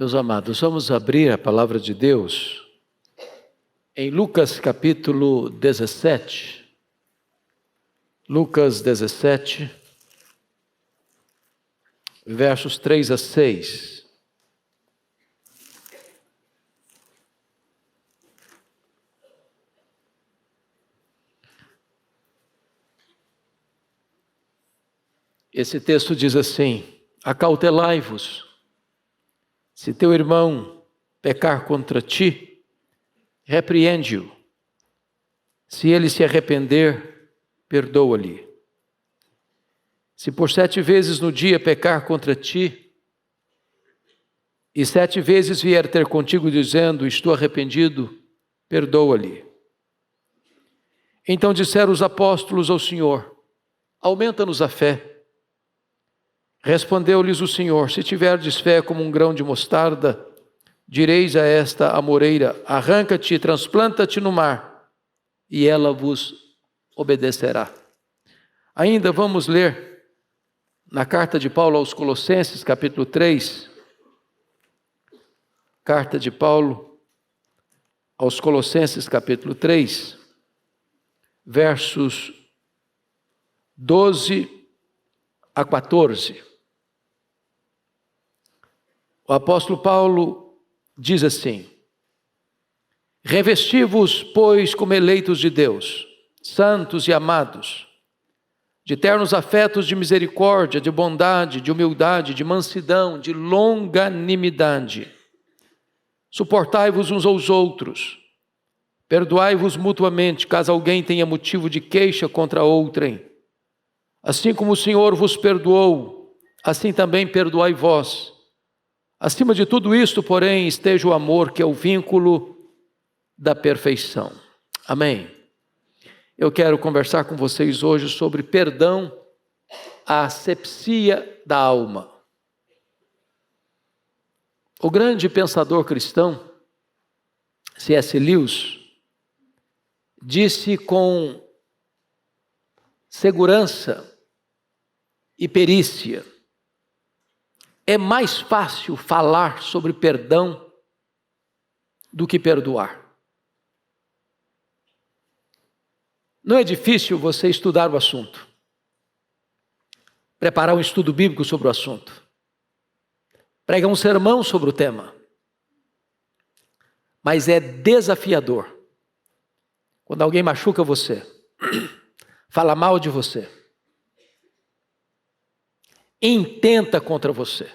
Meus amados, vamos abrir a palavra de Deus em Lucas capítulo 17. Lucas 17, versos 3 a 6. Esse texto diz assim: acautelai-vos, se teu irmão pecar contra ti, repreende-o. Se ele se arrepender, perdoa-lhe. Se por 7 vezes no dia pecar contra ti, e 7 vezes vier ter contigo dizendo, estou arrependido, perdoa-lhe. Então disseram os apóstolos ao Senhor, aumenta-nos a fé. Respondeu-lhes o Senhor, se tiverdes fé como um grão de mostarda, direis a esta amoreira, arranca-te e transplanta-te no mar, e ela vos obedecerá. Ainda vamos ler na carta de Paulo aos Colossenses, capítulo 3, carta de Paulo aos Colossenses, capítulo 3, versos 12 a 14. O apóstolo Paulo diz assim: revesti-vos, pois, como eleitos de Deus, santos e amados, de ternos afetos de misericórdia, de bondade, de humildade, de mansidão, de longanimidade. Suportai-vos uns aos outros, perdoai-vos mutuamente, caso alguém tenha motivo de queixa contra outrem. Assim como o Senhor vos perdoou, assim também perdoai vós. Acima de tudo isto, porém, esteja o amor, que é o vínculo da perfeição. Amém. Eu quero conversar com vocês hoje sobre perdão, a asepsia da alma. O grande pensador cristão, C.S. Lewis, disse com segurança e perícia: é mais fácil falar sobre perdão do que perdoar. Não é difícil você estudar o assunto, preparar um estudo bíblico sobre o assunto, pregar um sermão sobre o tema, mas é desafiador quando alguém machuca você, fala mal de você, intenta contra você,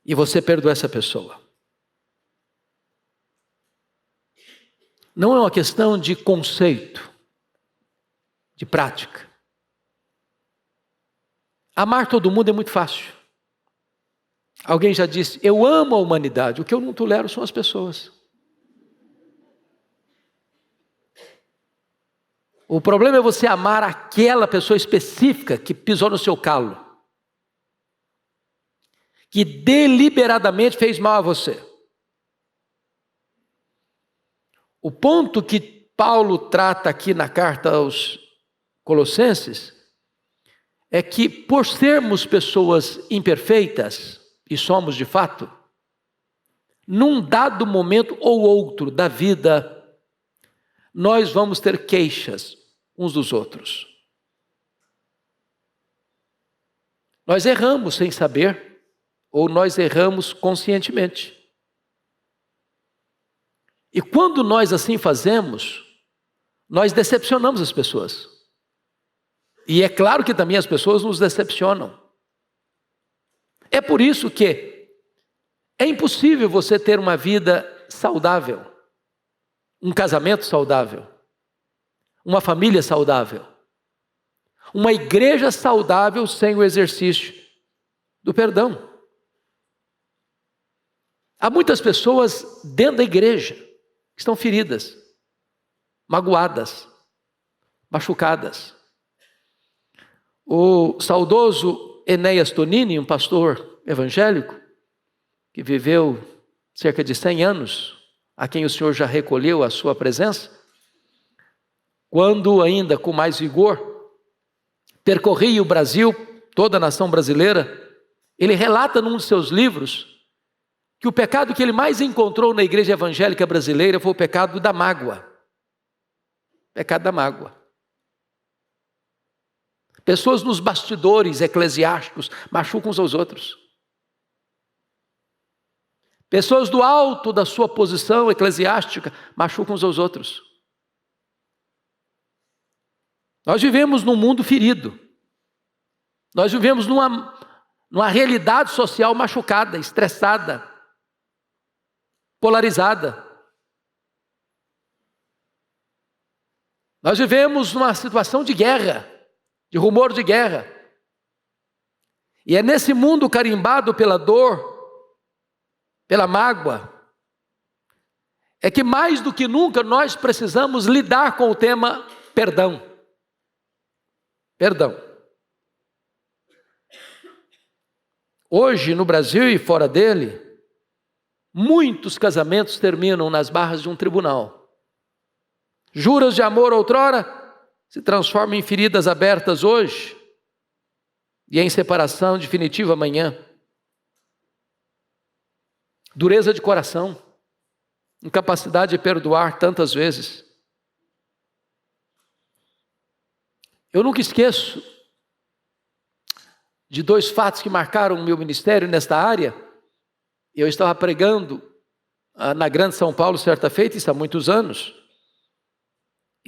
e você perdoa essa pessoa. Não é uma questão de conceito, de prática. Amar todo mundo é muito fácil. Alguém já disse, eu amo a humanidade, o que eu não tolero são as pessoas. O problema é você amar aquela pessoa específica que pisou no seu calo, que deliberadamente fez mal a você. O ponto que Paulo trata aqui na carta aos Colossenses é que, por sermos pessoas imperfeitas, e somos de fato, num dado momento ou outro da vida, nós vamos ter queixas uns dos outros. Nós erramos sem saber, ou nós erramos conscientemente. E quando nós assim fazemos, nós decepcionamos as pessoas. E é claro que também as pessoas nos decepcionam. É por isso que é impossível você ter uma vida saudável, um casamento saudável, uma família saudável, uma igreja saudável sem o exercício do perdão. Há muitas pessoas dentro da igreja que estão feridas, magoadas, machucadas. O saudoso Enéas Tonini, um pastor evangélico, que viveu cerca de 100 anos, a quem o Senhor já recolheu a sua presença, quando ainda com mais vigor, percorria o Brasil, toda a nação brasileira, ele relata num de seus livros que o pecado que ele mais encontrou na igreja evangélica brasileira foi o pecado da mágoa. Pecado da mágoa. Pessoas nos bastidores eclesiásticos machucam uns aos outros. Pessoas do alto da sua posição eclesiástica machucam uns aos outros. Nós vivemos num mundo ferido. Nós vivemos numa realidade social machucada, estressada, polarizada. Nós vivemos numa situação de guerra, de rumor de guerra. E é nesse mundo carimbado pela dor, pela mágoa, é que mais do que nunca nós precisamos lidar com o tema perdão. Perdão. Hoje, no Brasil e fora dele, muitos casamentos terminam nas barras de um tribunal. Juras de amor outrora se transformam em feridas abertas hoje e em separação definitiva amanhã. Dureza de coração, incapacidade de perdoar tantas vezes. Eu nunca esqueço de dois fatos que marcaram o meu ministério nesta área. Eu estava pregando na Grande São Paulo certa feita, isso há muitos anos,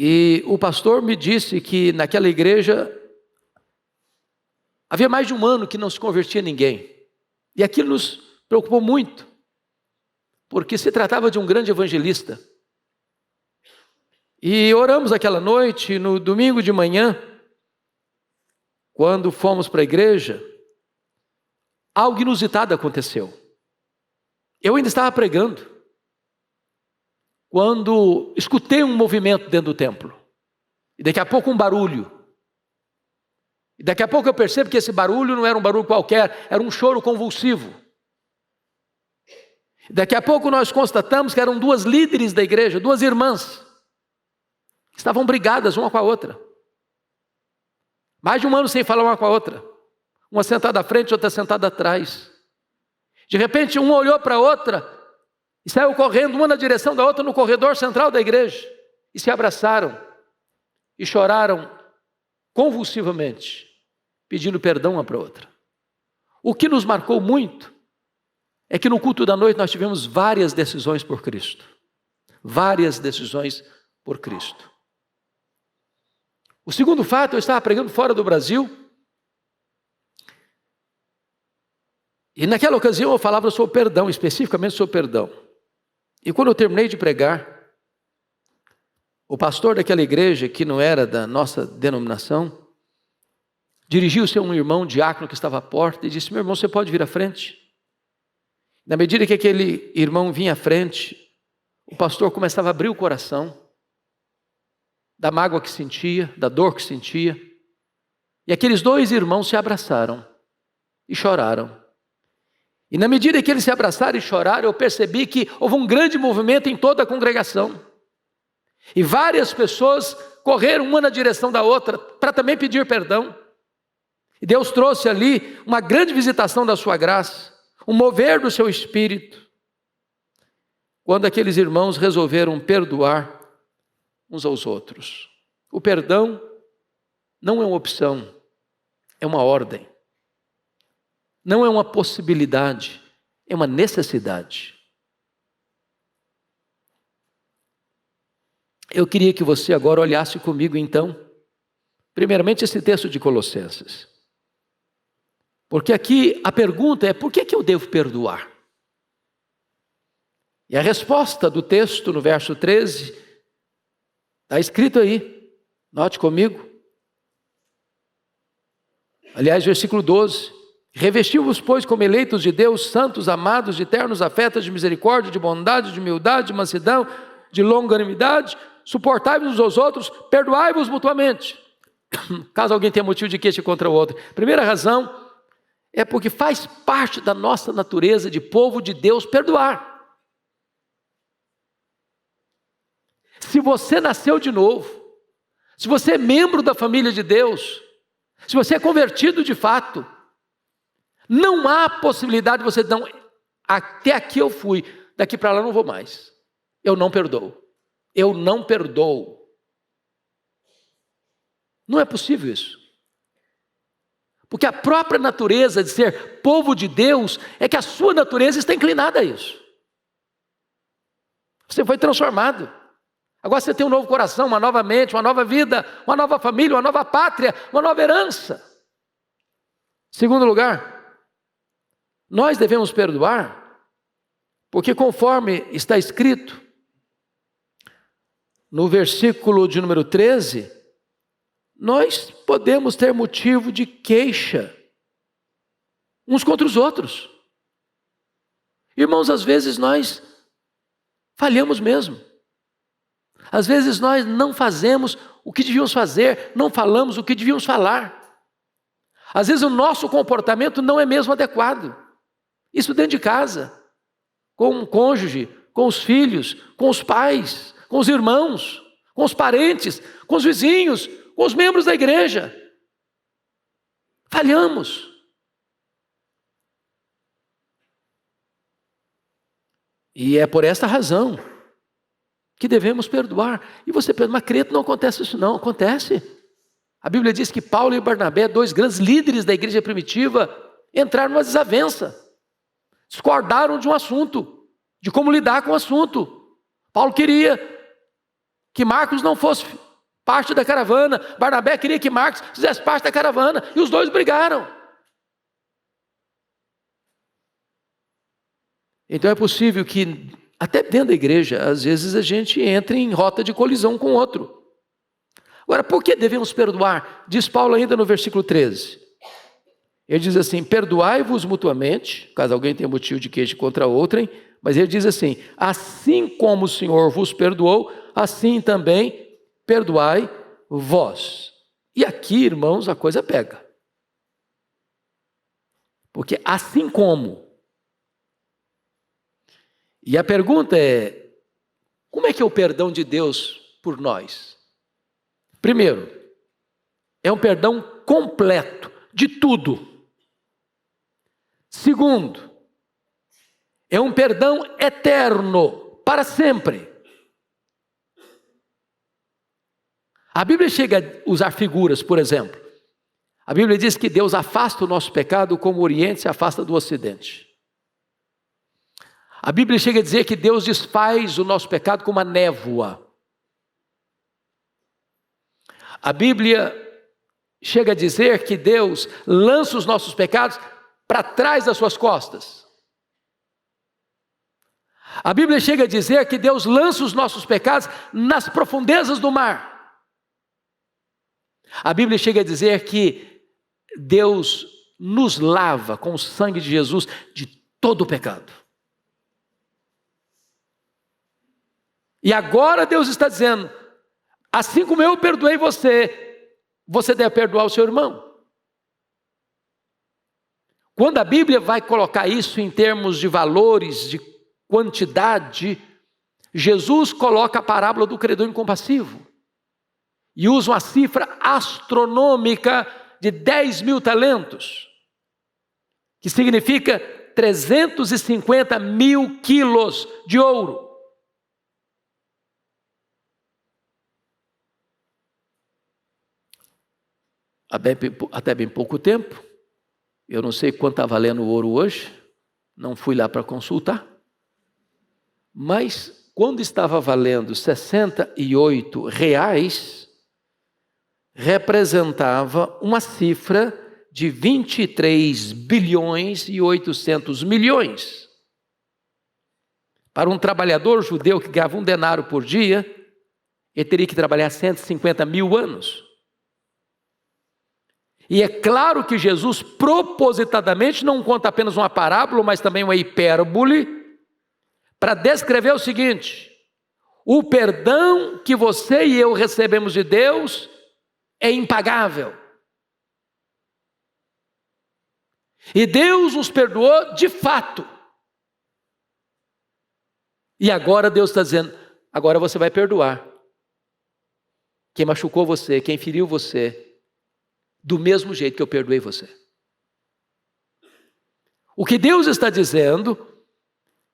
e o pastor me disse que naquela igreja havia mais de um ano que não se convertia ninguém, e aquilo nos preocupou muito, porque se tratava de um grande evangelista. E oramos aquela noite, no domingo de manhã, quando fomos para a igreja, algo inusitado aconteceu. Eu ainda estava pregando, quando escutei um movimento dentro do templo, e daqui a pouco um barulho, e daqui a pouco eu percebo que esse barulho não era um barulho qualquer, era um choro convulsivo. Daqui a pouco nós constatamos que eram duas líderes da igreja, duas irmãs, que estavam brigadas uma com a outra. Mais de um ano sem falar uma com a outra. Uma sentada à frente, outra sentada atrás. De repente, uma olhou para a outra e saiu correndo, uma na direção da outra, no corredor central da igreja. E se abraçaram e choraram convulsivamente, pedindo perdão uma para a outra. O que nos marcou muito é que no culto da noite nós tivemos várias decisões por Cristo. Várias decisões por Cristo. O segundo fato, eu estava pregando fora do Brasil, e naquela ocasião eu falava sobre perdão, especificamente sobre perdão. E quando eu terminei de pregar, o pastor daquela igreja, que não era da nossa denominação, dirigiu-se a um irmão diácono que estava à porta e disse: meu irmão, você pode vir à frente? Na medida que aquele irmão vinha à frente, o pastor começava a abrir o coração, da mágoa que sentia, da dor que sentia. E aqueles dois irmãos se abraçaram e choraram. E na medida que eles se abraçaram e choraram, eu percebi que houve um grande movimento em toda a congregação. E várias pessoas correram uma na direção da outra para também pedir perdão. E Deus trouxe ali uma grande visitação da sua graça, um mover do seu espírito, quando aqueles irmãos resolveram perdoar uns aos outros. O perdão não é uma opção, é uma ordem. Não é uma possibilidade, é uma necessidade. Eu queria que você agora olhasse comigo então, primeiramente esse texto de Colossenses. Porque aqui a pergunta é: por que eu devo perdoar? E a resposta do texto no verso 13, está escrito aí, note comigo. Aliás, versículo 12. Revestiu-vos, pois, como eleitos de Deus, santos, amados, de ternos afetos, de misericórdia, de bondade, de humildade, de mansidão, de longanimidade, suportai-vos uns aos outros, perdoai-vos mutuamente, caso alguém tenha motivo de queixa contra o outro. Primeira razão é porque faz parte da nossa natureza de povo de Deus perdoar. Se você nasceu de novo, se você é membro da família de Deus, se você é convertido de fato, Não há possibilidade de você dizer, não, até aqui eu fui, daqui para lá eu não vou mais. Eu não perdoo. Eu não perdoo. Não é possível isso. Porque a própria natureza de ser povo de Deus é que a sua natureza está inclinada a isso. Você foi transformado. Agora você tem um novo coração, uma nova mente, uma nova vida, uma nova família, uma nova pátria, uma nova herança. Segundo lugar, nós devemos perdoar, porque conforme está escrito no versículo de número 13, nós podemos ter motivo de queixa uns contra os outros. Irmãos, às vezes nós falhamos mesmo. Às vezes nós não fazemos o que devíamos fazer, não falamos o que devíamos falar. Às vezes o nosso comportamento não é mesmo adequado. Isso dentro de casa, com o cônjuge, com os filhos, com os pais, com os irmãos, com os parentes, com os vizinhos, com os membros da igreja. Falhamos. E é por esta razão que devemos perdoar. E você pensa, mas credo, não acontece isso não. Acontece. A Bíblia diz que Paulo e Barnabé, dois grandes líderes da igreja primitiva, entraram numa desavença. Discordaram de um assunto, de como lidar com o assunto. Paulo queria que Marcos não fosse parte da caravana. Barnabé queria que Marcos fizesse parte da caravana. E os dois brigaram. Então é possível que, até dentro da igreja, às vezes a gente entre em rota de colisão com o outro. Agora, por que devemos perdoar? Diz Paulo ainda no versículo 13. Ele diz assim, perdoai-vos mutuamente, caso alguém tenha motivo de queixa contra outrem, mas ele diz assim, assim como o Senhor vos perdoou, assim também perdoai vós. E aqui, irmãos, a coisa pega. Porque assim como. E a pergunta é, como é que é o perdão de Deus por nós? Primeiro, é um perdão completo de tudo. Segundo, é um perdão eterno, para sempre. A Bíblia chega a usar figuras, por exemplo. A Bíblia diz que Deus afasta o nosso pecado como o Oriente se afasta do Ocidente. A Bíblia chega a dizer que Deus desfaz o nosso pecado como a névoa. A Bíblia chega a dizer que Deus lança os nossos pecados para trás das suas costas. A Bíblia chega a dizer que Deus lança os nossos pecados nas profundezas do mar. A Bíblia chega a dizer que Deus nos lava com o sangue de Jesus de todo o pecado. E agora Deus está dizendo, assim como eu perdoei você, você deve perdoar o seu irmão. Quando a Bíblia vai colocar isso em termos de valores, de quantidade, Jesus coloca a parábola do credor incompassivo e usa uma cifra astronômica de 10.000 talentos, que significa 350 mil quilos de ouro. Até bem pouco tempo, eu não sei quanto está valendo o ouro hoje, não fui lá para consultar, mas quando estava valendo R$68, representava uma cifra de 23 bilhões e 800 milhões. Para um trabalhador judeu que ganhava 1 denário por dia, ele teria que trabalhar 150 mil anos. E é claro que Jesus propositadamente não conta apenas uma parábola, mas também uma hipérbole, para descrever o seguinte: o perdão que você e eu recebemos de Deus é impagável. E Deus nos perdoou de fato. E agora Deus está dizendo, agora você vai perdoar quem machucou você, quem feriu você, do mesmo jeito que eu perdoei você. O que Deus está dizendo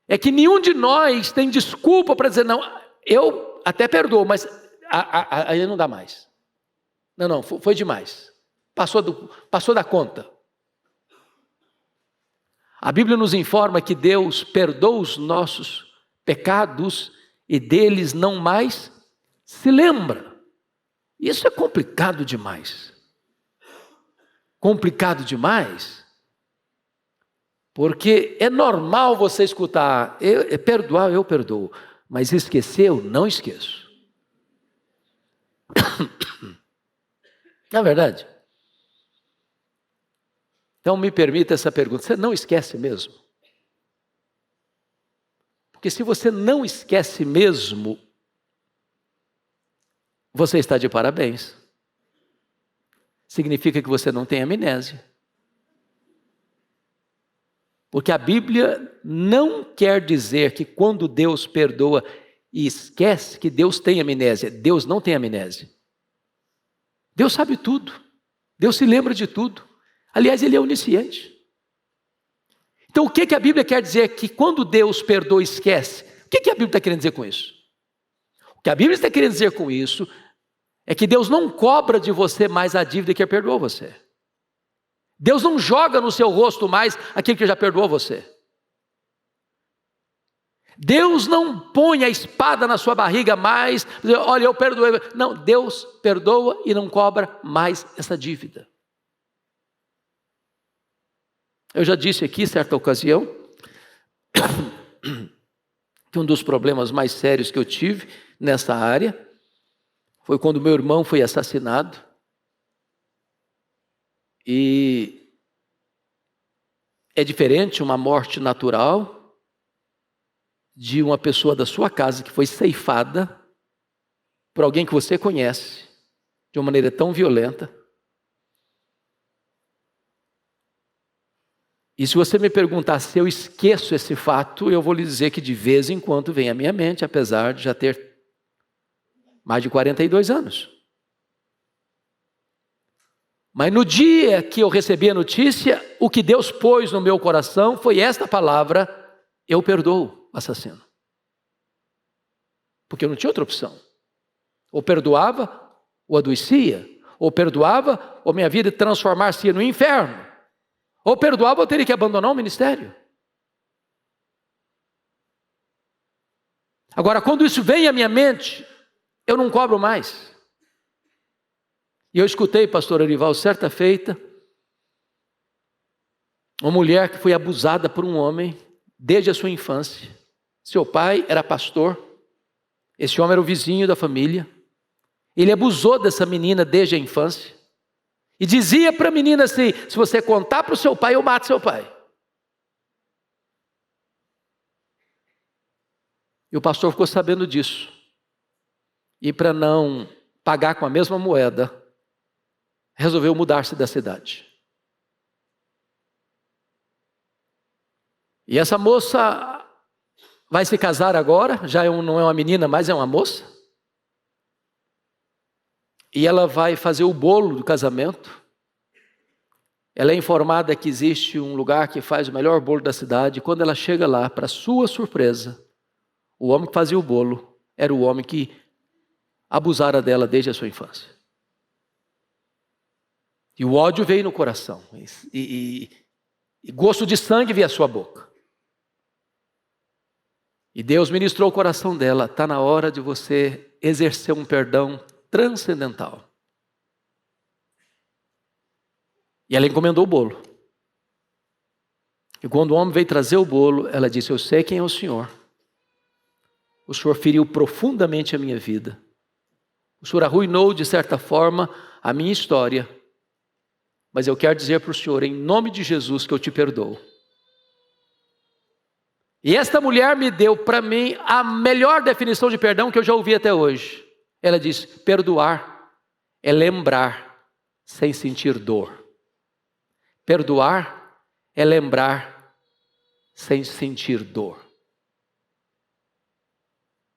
é que nenhum de nós tem desculpa para dizer, não, eu até perdoo, mas aí não dá mais. Não, foi demais. Passou da conta. A Bíblia nos informa que Deus perdoa os nossos pecados e deles não mais se lembra. Isso é complicado demais. Complicado demais. Porque é normal você escutar, perdoar eu perdoo, mas esquecer eu não esqueço. Não é verdade? Então me permita essa pergunta, você não esquece mesmo? Porque se você não esquece mesmo, você está de parabéns. Significa que você não tem amnésia. Porque a Bíblia não quer dizer que quando Deus perdoa e esquece que Deus tem amnésia. Deus não tem amnésia. Deus sabe tudo. Deus se lembra de tudo. Aliás, Ele é onisciente. Então, o que a Bíblia quer dizer que quando Deus perdoa e esquece? O que a Bíblia está querendo dizer com isso? O que a Bíblia está querendo dizer com isso é que Deus não cobra de você mais a dívida que perdoou você. Deus não joga no seu rosto mais aquilo que já perdoou você. Deus não põe a espada na sua barriga mais, olha, eu perdoei. Não, Deus perdoa e não cobra mais essa dívida. Eu já disse aqui, certa ocasião, que um dos problemas mais sérios que eu tive nessa área foi quando meu irmão foi assassinado. E é diferente uma morte natural de uma pessoa da sua casa que foi ceifada por alguém que você conhece de uma maneira tão violenta. E se você me perguntar se eu esqueço esse fato, eu vou lhe dizer que de vez em quando vem à minha mente, apesar de já ter mais de 42 anos. Mas no dia que eu recebi a notícia, o que Deus pôs no meu coração foi esta palavra: eu perdoo o assassino. Porque eu não tinha outra opção. Ou perdoava, ou adoecia. Ou perdoava, ou minha vida transformar-se no inferno. Ou perdoava, ou teria que abandonar o ministério. Agora, quando isso vem à minha mente, eu não cobro mais. E eu escutei, pastor Arival, certa feita, uma mulher que foi abusada por um homem desde a sua infância. Seu pai era pastor, esse homem era o vizinho da família. Ele abusou dessa menina desde a infância. E dizia para a menina assim: se você contar para o seu pai, eu mato seu pai. E o pastor ficou sabendo disso. E para não pagar com a mesma moeda, resolveu mudar-se da cidade. E essa moça vai se casar agora, já não é uma menina, mas é uma moça. E ela vai fazer o bolo do casamento. Ela é informada que existe um lugar que faz o melhor bolo da cidade. E quando ela chega lá, para sua surpresa, o homem que fazia o bolo era o homem que abusara dela desde a sua infância. E o ódio veio no coração. E gosto de sangue veio à sua boca. E Deus ministrou o coração dela. Está na hora de você exercer um perdão transcendental. E ela encomendou o bolo. E quando o homem veio trazer o bolo, ela disse: eu sei quem é o Senhor. O Senhor feriu profundamente a minha vida. O Senhor arruinou, de certa forma, a minha história. Mas eu quero dizer para o Senhor, em nome de Jesus, que eu te perdoo. E esta mulher me deu para mim a melhor definição de perdão que eu já ouvi até hoje. Ela diz: perdoar é lembrar sem sentir dor. Perdoar é lembrar sem sentir dor.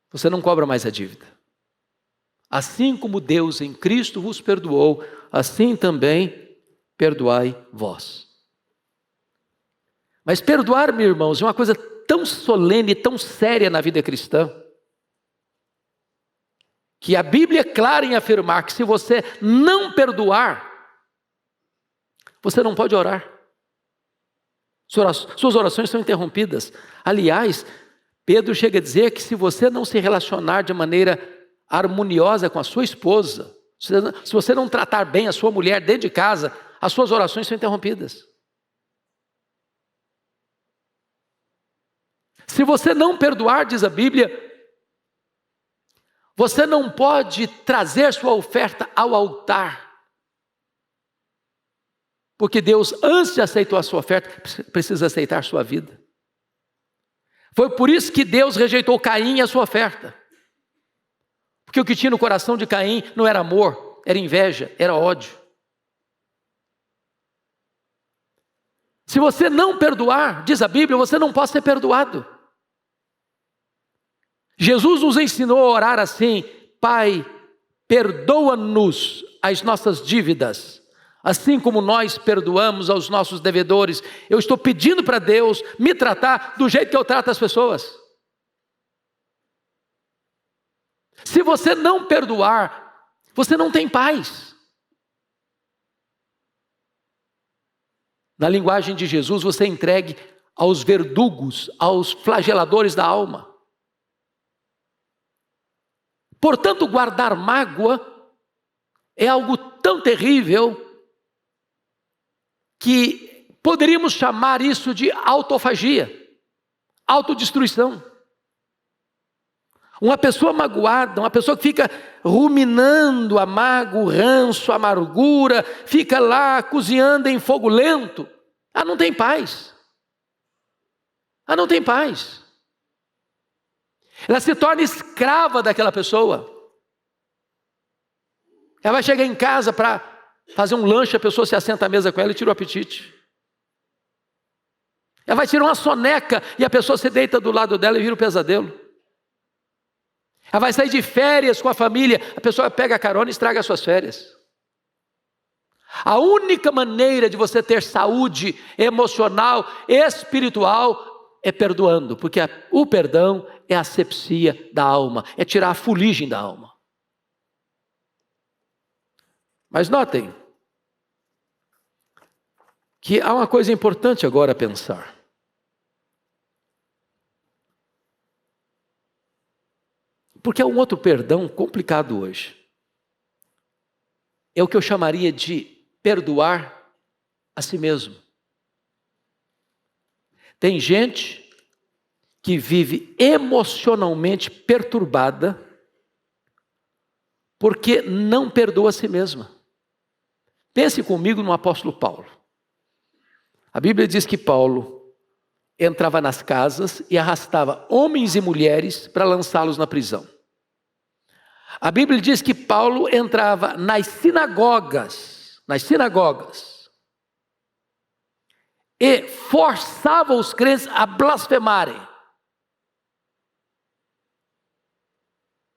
Você não cobra mais a dívida. Assim como Deus em Cristo vos perdoou, assim também perdoai vós. Mas perdoar, meus irmãos, é uma coisa tão solene, tão séria na vida cristã, que a Bíblia é clara em afirmar que se você não perdoar, você não pode orar. Suas orações são interrompidas. Aliás, Pedro chega a dizer que se você não se relacionar de maneira harmoniosa com a sua esposa, se você não tratar bem a sua mulher dentro de casa, as suas orações são interrompidas. Se você não perdoar, diz a Bíblia, você não pode trazer sua oferta ao altar. Porque Deus, antes de aceitar a sua oferta, precisa aceitar a sua vida. Foi por isso que Deus rejeitou Caim e a sua oferta. Porque o que tinha no coração de Caim não era amor, era inveja, era ódio. Se você não perdoar, diz a Bíblia, você não pode ser perdoado. Jesus nos ensinou a orar assim: Pai, perdoa-nos as nossas dívidas, assim como nós perdoamos aos nossos devedores. Eu estou pedindo para Deus me tratar do jeito que eu trato as pessoas. Se você não perdoar, você não tem paz. Na linguagem de Jesus, você é entregue aos verdugos, aos flageladores da alma. Portanto, guardar mágoa é algo tão terrível que poderíamos chamar isso de autofagia, autodestruição. Uma pessoa magoada, uma pessoa que fica ruminando a mágoa, o ranço, a amargura, fica lá cozinhando em fogo lento, não tem paz. Não tem paz. Ela se torna escrava daquela pessoa. Ela vai chegar em casa para fazer um lanche, a pessoa se assenta à mesa com ela e tira o apetite. Ela vai tirar uma soneca e a pessoa se deita do lado dela e vira um pesadelo. Ela vai sair de férias com a família, a pessoa pega a carona e estraga as suas férias. A única maneira de você ter saúde emocional, espiritual, é perdoando, porque o perdão é a asepsia da alma, é tirar a fuligem da alma. Mas notem que há uma coisa importante agora a pensar. Porque há um outro perdão complicado hoje. É o que eu chamaria de perdoar a si mesmo. Tem gente que vive emocionalmente perturbada porque não perdoa a si mesma. Pense comigo no apóstolo Paulo. A Bíblia diz que Paulo entrava nas casas e arrastava homens e mulheres para lançá-los na prisão. A Bíblia diz que Paulo entrava nas sinagogas, e forçava os crentes a blasfemarem,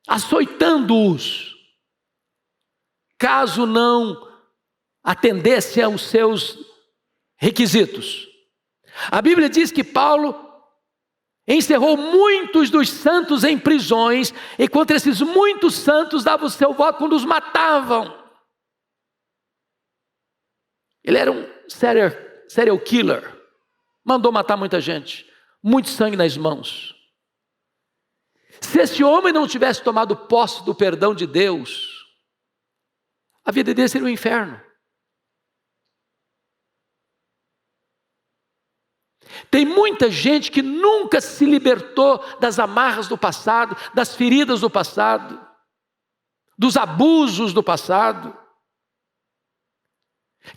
açoitando-os, caso não atendesse aos seus requisitos. A Bíblia diz que Paulo encerrou muitos dos santos em prisões, e contra esses muitos santos dava o seu voto quando os matavam. Ele era um serial killer, mandou matar muita gente, muito sangue nas mãos. Se esse homem não tivesse tomado posse do perdão de Deus, a vida dele seria um inferno. Tem muita gente que nunca se libertou das amarras do passado, das feridas do passado, dos abusos do passado,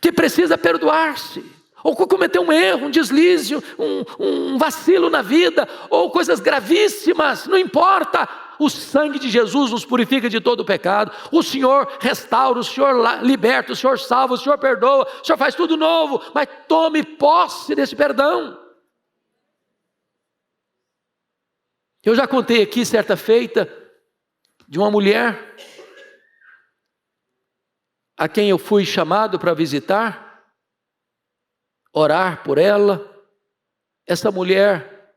que precisa perdoar-se, ou cometeu um erro, um deslize, um vacilo na vida, ou coisas gravíssimas, não importa. O sangue de Jesus nos purifica de todo o pecado. O Senhor restaura, o Senhor liberta, o Senhor salva, o Senhor perdoa, o Senhor faz tudo novo, mas tome posse desse perdão. Eu já contei aqui certa feita de uma mulher a quem eu fui chamado para visitar, orar por ela, essa mulher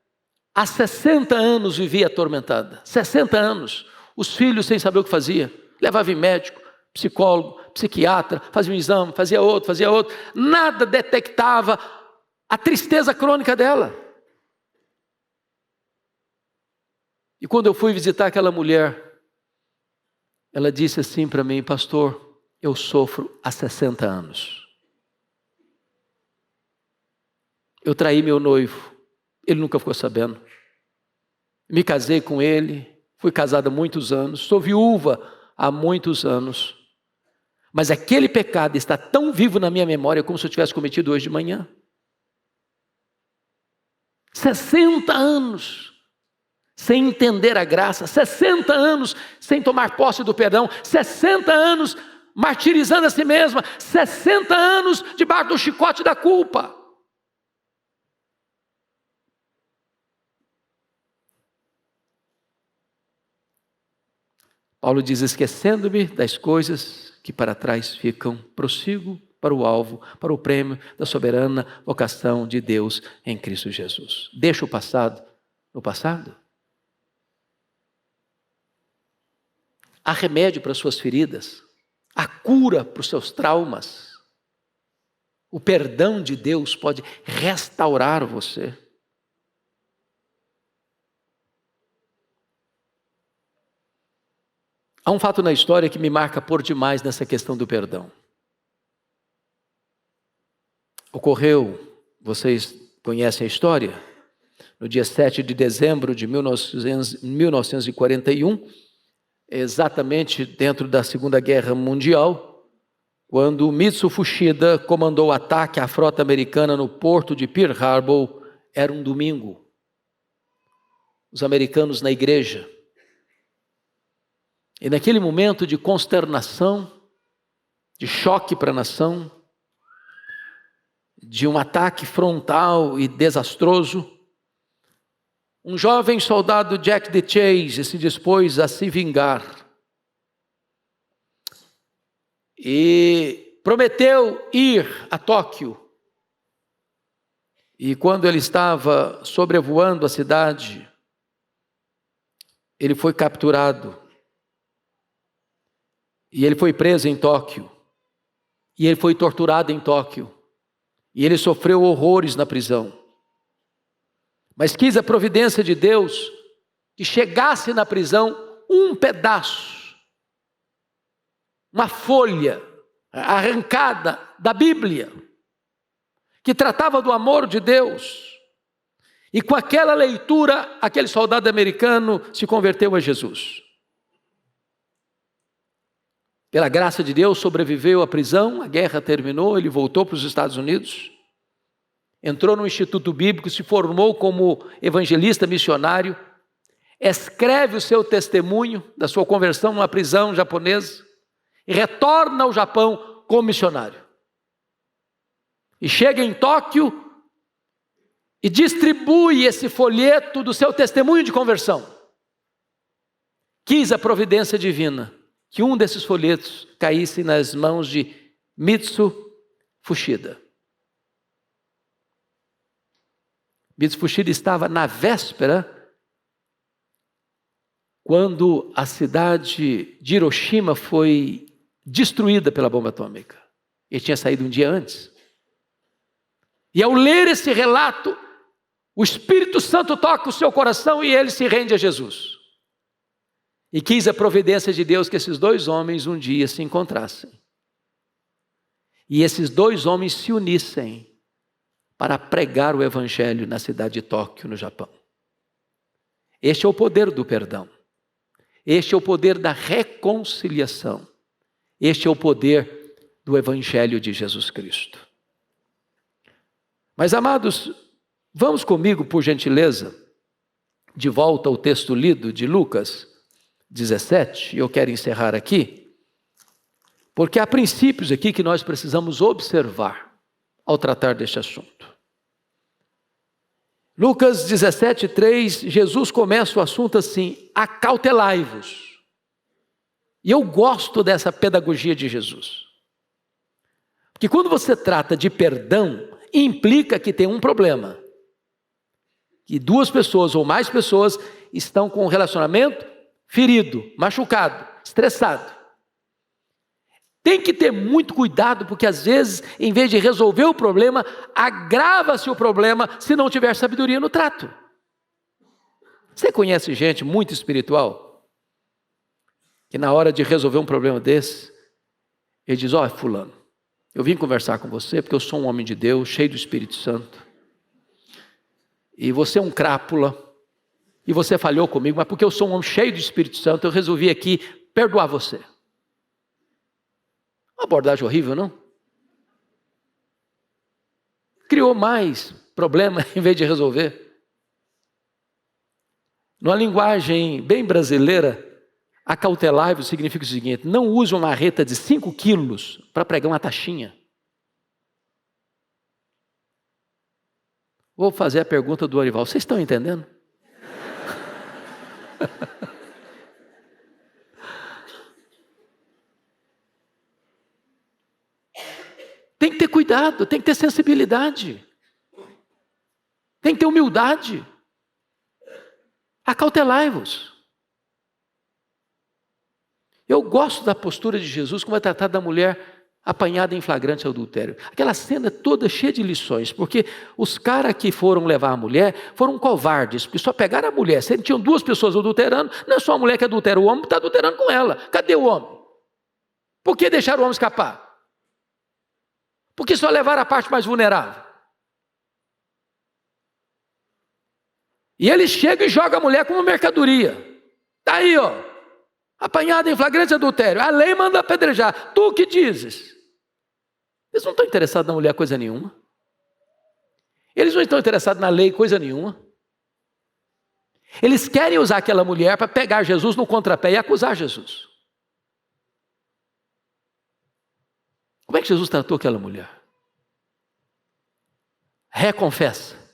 há 60 anos vivia atormentada. 60 anos. Os filhos sem saber o que fazia. Levava em médico, psicólogo, psiquiatra, fazia um exame, fazia outro. Nada detectava a tristeza crônica dela. E quando eu fui visitar aquela mulher, ela disse assim para mim: pastor, eu sofro há 60 anos. Eu traí meu noivo, ele nunca ficou sabendo. Me casei com ele, fui casada há muitos anos, sou viúva há muitos anos. Mas aquele pecado está tão vivo na minha memória como se eu tivesse cometido hoje de manhã. 60 anos sem entender a graça, 60 anos sem tomar posse do perdão, 60 anos martirizando a si mesma, 60 anos debaixo do chicote da culpa. Paulo diz: esquecendo-me das coisas que para trás ficam, prossigo para o alvo, para o prêmio da soberana vocação de Deus em Cristo Jesus. Deixa o passado no passado. Há remédio para as suas feridas, há cura para os seus traumas. O perdão de Deus pode restaurar você. Há um fato na história que me marca por demais nessa questão do perdão. Ocorreu, vocês conhecem a história, no dia 7 de dezembro de 1941, exatamente dentro da Segunda Guerra Mundial, quando Mitsu Fuchida comandou o ataque à frota americana no porto de Pearl Harbor. Era um domingo. Os americanos na igreja. E naquele momento de consternação, de choque para a nação, de um ataque frontal e desastroso, um jovem soldado, Jack DeChase, se dispôs a se vingar e prometeu ir a Tóquio. E quando ele estava sobrevoando a cidade, ele foi capturado. E ele foi preso em Tóquio. E ele foi torturado em Tóquio. E ele sofreu horrores na prisão. Mas quis a providência de Deus que chegasse na prisão um pedaço, uma folha arrancada da Bíblia, que tratava do amor de Deus. E com aquela leitura, aquele soldado americano se converteu a Jesus. Pela graça de Deus, sobreviveu à prisão, a guerra terminou, ele voltou para os Estados Unidos, entrou no Instituto Bíblico, se formou como evangelista missionário, escreve o seu testemunho da sua conversão numa prisão japonesa e retorna ao Japão como missionário. E chega em Tóquio e distribui esse folheto do seu testemunho de conversão. Quis a providência divina que um desses folhetos caísse nas mãos de Mitsu Fuchida. Mitsu Fuchida estava na véspera, quando a cidade de Hiroshima foi destruída pela bomba atômica. Ele tinha saído um dia antes. E ao ler esse relato, o Espírito Santo toca o seu coração e ele se rende a Jesus. E quis a providência de Deus que esses dois homens um dia se encontrassem. E esses dois homens se unissem para pregar o Evangelho na cidade de Tóquio, no Japão. Este é o poder do perdão. Este é o poder da reconciliação. Este é o poder do Evangelho de Jesus Cristo. Mas, amados, vamos comigo, por gentileza, de volta ao texto lido de Lucas 17, e eu quero encerrar aqui, porque há princípios aqui que nós precisamos observar ao tratar deste assunto. Lucas 17, 3, Jesus começa o assunto assim: acautelai-vos. E eu gosto dessa pedagogia de Jesus. Porque quando você trata de perdão, implica que tem um problema. que 2 pessoas ou mais pessoas estão com um relacionamento ferido, machucado, estressado. Tem que ter muito cuidado, porque às vezes, em vez de resolver o problema, agrava-se o problema se não tiver sabedoria no trato. Você conhece gente muito espiritual, que na hora de resolver um problema desse, ele diz: ó, fulano, eu vim conversar com você porque eu sou um homem de Deus, cheio do Espírito Santo, e você é um crápula, e você falhou comigo, mas porque eu sou um homem cheio do Espírito Santo, eu resolvi aqui perdoar você. Uma abordagem horrível, não? Criou mais problema em vez de resolver. Numa linguagem bem brasileira, acautelai-vos significa o seguinte: não use uma marreta de 5 quilos para pregar uma taxinha. Vou fazer a pergunta do Orival: vocês estão entendendo? Tem que ter cuidado, tem que ter sensibilidade, tem que ter humildade. Acautelai-vos. Eu gosto da postura de Jesus como é tratado da mulher apanhada em flagrante adultério. Aquela cena toda cheia de lições, porque os caras que foram levar a mulher foram covardes, porque só pegaram a mulher. Se tinham 2 pessoas adulterando, não é só a mulher que adultera, o homem está adulterando com ela. Cadê o homem? Por que deixaram o homem escapar? Por que só levaram a parte mais vulnerável? E ele chega e joga a mulher como mercadoria. Está aí, ó, apanhada em flagrante adultério. A lei manda apedrejar. Tu que dizes? Eles não estão interessados na mulher coisa nenhuma. Eles não estão interessados na lei coisa nenhuma. Eles querem usar aquela mulher para pegar Jesus no contrapé e acusar Jesus. Como é que Jesus tratou aquela mulher? Reconfessa.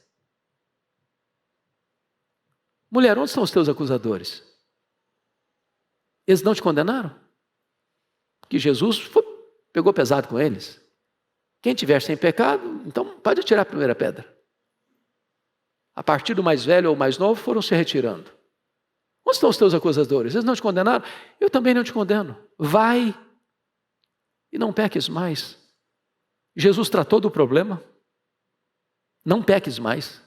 Mulher, onde estão os teus acusadores? Eles não te condenaram? Que Jesus pegou pesado com eles. Quem tiver sem pecado, então pode atirar a primeira pedra. A partir do mais velho ou mais novo, foram se retirando. Onde estão os teus acusadores? Eles não te condenaram? Eu também não te condeno. Vai e não peques mais. Jesus tratou do problema. Não peques mais.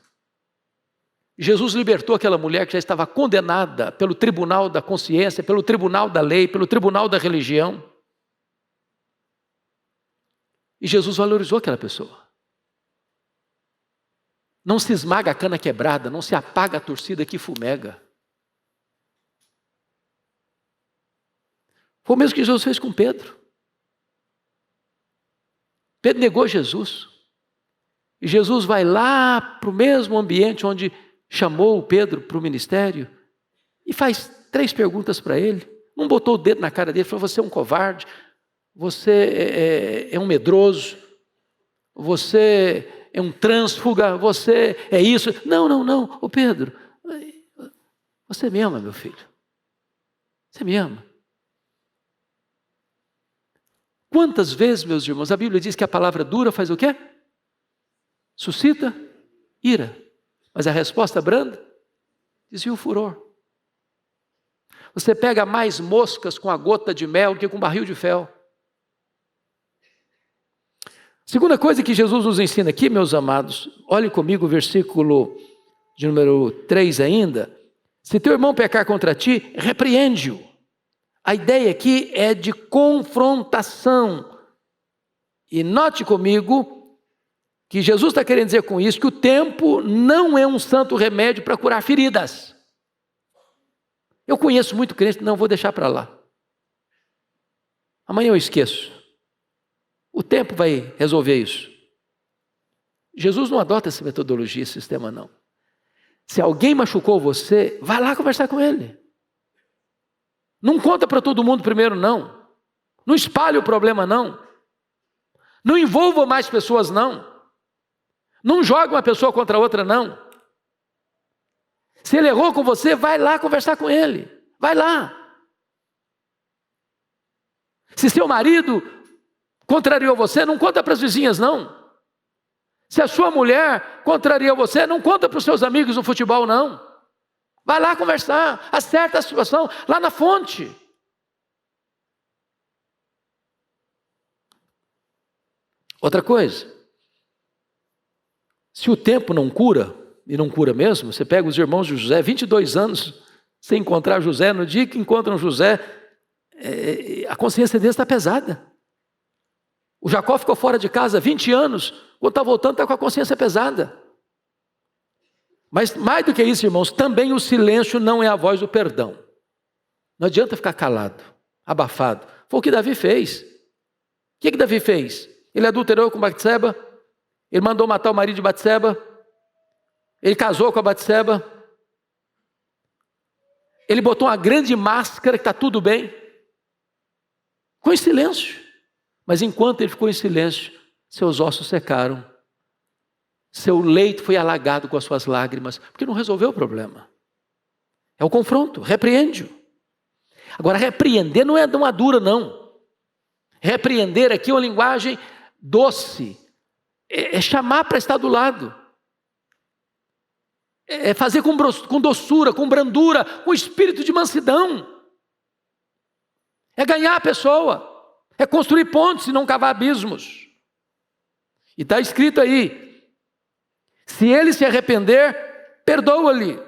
Jesus libertou aquela mulher que já estava condenada pelo tribunal da consciência, pelo tribunal da lei, pelo tribunal da religião. E Jesus valorizou aquela pessoa. Não se esmaga a cana quebrada, não se apaga a torcida que fumega. Foi o mesmo que Jesus fez com Pedro. Pedro negou Jesus. E Jesus vai lá para o mesmo ambiente onde chamou o Pedro para o ministério e faz 3 perguntas para ele. Não botou o dedo na cara dele, falou: você é um covarde, você é um medroso, você é um trânsfuga, você é isso. Não, ô Pedro, você me ama, meu filho. Você me ama. Quantas vezes, meus irmãos, a Bíblia diz que a palavra dura faz o quê? Suscita ira. Mas a resposta branda desvia o furor. Você pega mais moscas com a gota de mel do que com um barril de fel. Segunda coisa que Jesus nos ensina aqui, meus amados, olhe comigo o versículo de número 3 ainda. Se teu irmão pecar contra ti, repreende-o. A ideia aqui é de confrontação. E note comigo que Jesus está querendo dizer com isso que o tempo não é um santo remédio para curar feridas. Eu conheço muito crente, não, vou deixar para lá. Amanhã eu esqueço. O tempo vai resolver isso. Jesus não adota essa metodologia, esse sistema não. Se alguém machucou você, vai lá conversar com ele. Não conta para todo mundo primeiro, não. Não espalhe o problema, não. Não envolva mais pessoas, não. Não jogue uma pessoa contra a outra, não. Se ele errou com você, vai lá conversar com ele. Vai lá. Se seu marido contrariou você, não conta para as vizinhas, não. Se a sua mulher contraria você, não conta para os seus amigos no futebol, não. Vai lá conversar, acerta a situação lá na fonte. Outra coisa, se o tempo não cura, e não cura mesmo, você pega os irmãos de José, 22 anos sem encontrar José, no dia que encontram José, a consciência deles está pesada. O Jacó ficou fora de casa 20 anos, quando está voltando está com a consciência pesada. Mas mais do que isso, irmãos, também o silêncio não é a voz do perdão. Não adianta ficar calado, abafado. Foi o que Davi fez. O que Davi fez? Ele adulterou com Batseba, ele mandou matar o marido de Batseba, ele casou com a Batseba, ele botou uma grande máscara que está tudo bem, ficou em silêncio. Mas enquanto ele ficou em silêncio, seus ossos secaram, seu leito foi alagado com as suas lágrimas, porque não resolveu o problema. É o confronto, repreende-o. Agora, repreender não é uma dura, não. Repreender aqui é uma linguagem doce, é chamar para estar do lado, é fazer com doçura, com brandura, com espírito de mansidão, é ganhar a pessoa, é construir pontes e não cavar abismos. E está escrito aí, se ele se arrepender, perdoa-lhe.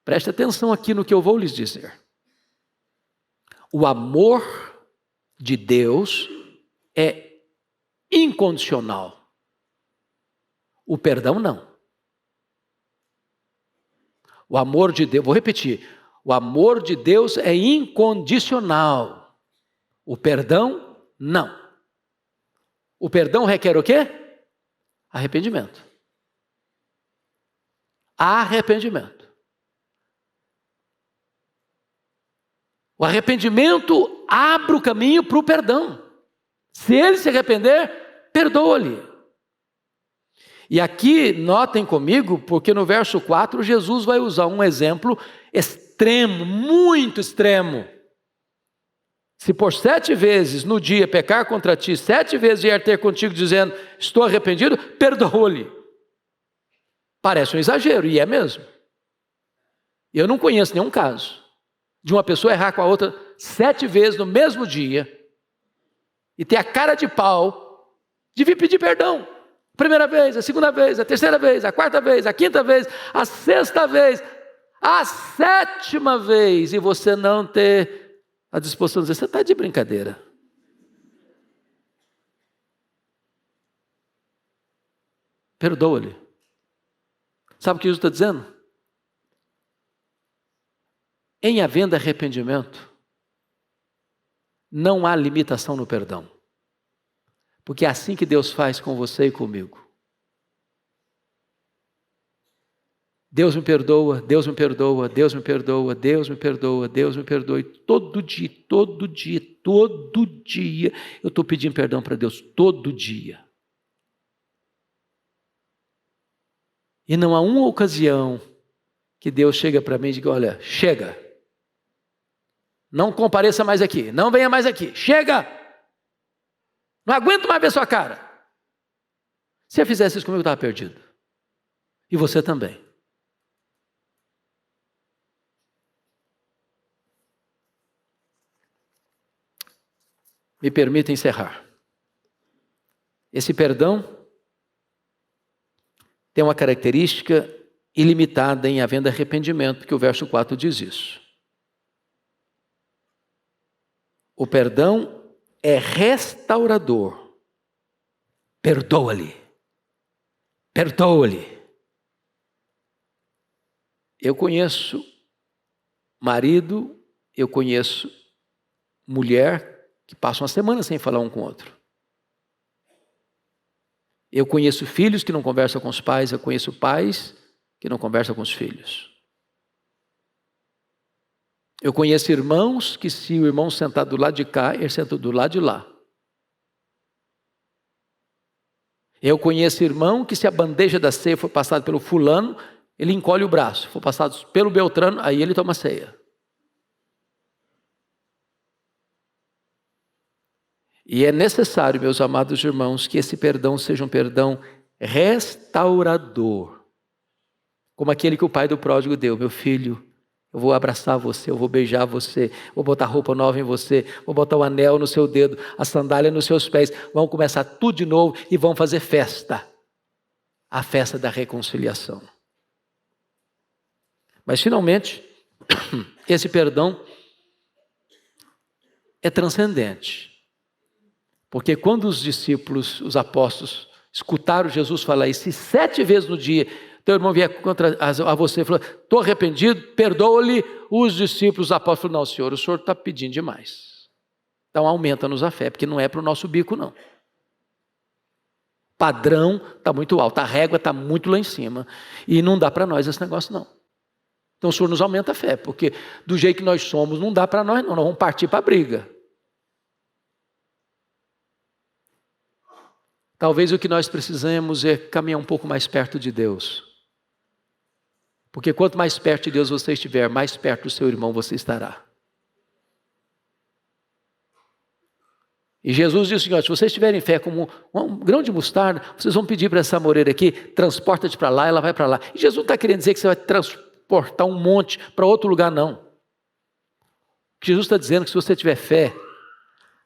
Preste atenção aqui no que eu vou lhes dizer. O amor de Deus é incondicional. O perdão não. O amor de Deus, vou repetir, o amor de Deus é incondicional. O perdão não. O perdão requer o quê? Arrependimento. Arrependimento. O arrependimento abre o caminho para o perdão. Se ele se arrepender, perdoa-lhe. E aqui, notem comigo, porque no verso 4, Jesus vai usar um exemplo extremo, muito extremo. Se por 7 vezes no dia pecar contra ti, 7 vezes vier ter contigo dizendo, estou arrependido, perdoa-lhe. Parece um exagero, e é mesmo. Eu não conheço nenhum caso de uma pessoa errar com a outra 7 vezes no mesmo dia e ter a cara de pau de vir pedir perdão. A primeira vez, a segunda vez, a terceira vez, a quarta vez, a quinta vez, a sexta vez, a 7ª vez, e você não ter a disposição de dizer, você está de brincadeira. Perdoa-lhe. Sabe o que Jesus está dizendo? Em havendo arrependimento, não há limitação no perdão. Porque é assim que Deus faz com você e comigo. Deus me perdoa, Deus me perdoa, Deus me perdoa, Deus me perdoa, Deus me perdoa. E todo dia eu estou pedindo perdão para Deus, todo dia. E não há uma ocasião que Deus chega para mim e diga, olha, chega. Não compareça mais aqui, não venha mais aqui, chega! Não aguento mais ver sua cara. Se eu fizesse isso comigo, eu estava perdido. E você também. Me permita encerrar. Esse perdão tem uma característica ilimitada em havendo arrependimento, porque o verso 4 diz isso. O perdão é restaurador. Perdoa-lhe. Perdoa-lhe. Eu conheço marido, eu conheço mulher que passam uma semana sem falar um com o outro. Eu conheço filhos que não conversam com os pais, eu conheço pais que não conversam com os filhos. Eu conheço irmãos que se o irmão sentar do lado de cá, ele senta do lado de lá. Eu conheço irmão que se a bandeja da ceia for passada pelo fulano, ele encolhe o braço. For passado pelo Beltrano, aí ele toma ceia. E é necessário, meus amados irmãos, que esse perdão seja um perdão restaurador. Como aquele que o pai do pródigo deu. Meu filho, eu vou abraçar você, eu vou beijar você, vou botar roupa nova em você, vou botar o anel no seu dedo, a sandália nos seus pés. Vamos começar tudo de novo e vamos fazer festa. A festa da reconciliação. Mas finalmente, esse perdão é transcendente. Porque quando os discípulos, os apóstolos, escutaram Jesus falar isso, 7 vezes no dia, teu irmão vier contra a você e falou, estou arrependido, perdoa-lhe. Os discípulos, os apóstolos falaram, não, senhor, o senhor está pedindo demais. Então aumenta-nos a fé, porque não é para o nosso bico, não. O padrão está muito alto, a régua está muito lá em cima. E não dá para nós esse negócio, não. Então o senhor nos aumenta a fé, porque do jeito que nós somos, não dá para nós, não. Nós vamos partir para a briga. Talvez o que nós precisamos é caminhar um pouco mais perto de Deus. Porque quanto mais perto de Deus você estiver, mais perto do seu irmão você estará. E Jesus disse assim, se vocês tiverem fé como um grão de mostarda, vocês vão pedir para essa amoreira aqui, transporta-te para lá, ela vai para lá. E Jesus não está querendo dizer que você vai transportar um monte para outro lugar, não. O que Jesus está dizendo é que se você tiver fé,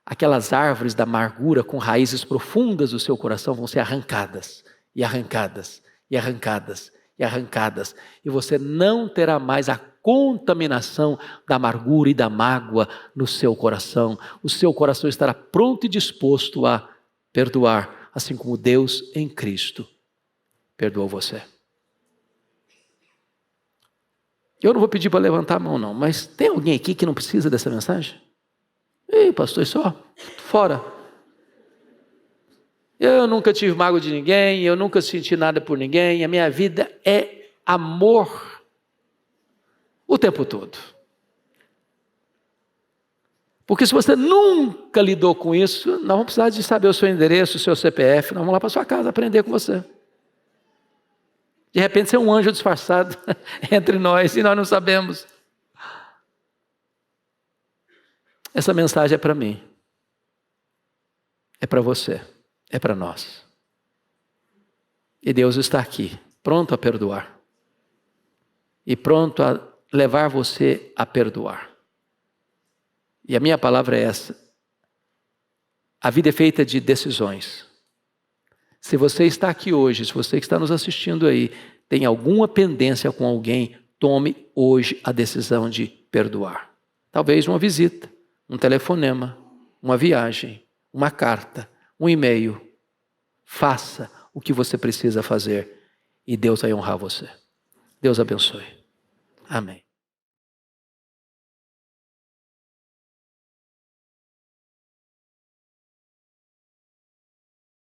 aquelas árvores da amargura com raízes profundas do seu coração vão ser arrancadas, e arrancadas, e arrancadas, e arrancadas. E você não terá mais a contaminação da amargura e da mágoa no seu coração. O seu coração estará pronto e disposto a perdoar, assim como Deus em Cristo perdoou você. Eu não vou pedir para levantar a mão, não, mas tem alguém aqui que não precisa dessa mensagem? Ei, pastor, só fora. Eu nunca tive mágoa de ninguém, eu nunca senti nada por ninguém, a minha vida é amor o tempo todo. Porque se você nunca lidou com isso, nós vamos precisar de saber o seu endereço, o seu CPF, nós vamos lá para sua casa aprender com você. De repente você é um anjo disfarçado entre nós e nós não sabemos. Essa mensagem é para mim, é para você, é para nós. E Deus está aqui, pronto a perdoar. E pronto a levar você a perdoar. E a minha palavra é essa. A vida é feita de decisões. Se você está aqui hoje, se você que está nos assistindo aí, tem alguma pendência com alguém, tome hoje a decisão de perdoar. Talvez uma visita, um telefonema, uma viagem, uma carta, um e-mail. Faça o que você precisa fazer e Deus vai honrar você. Deus abençoe. Amém.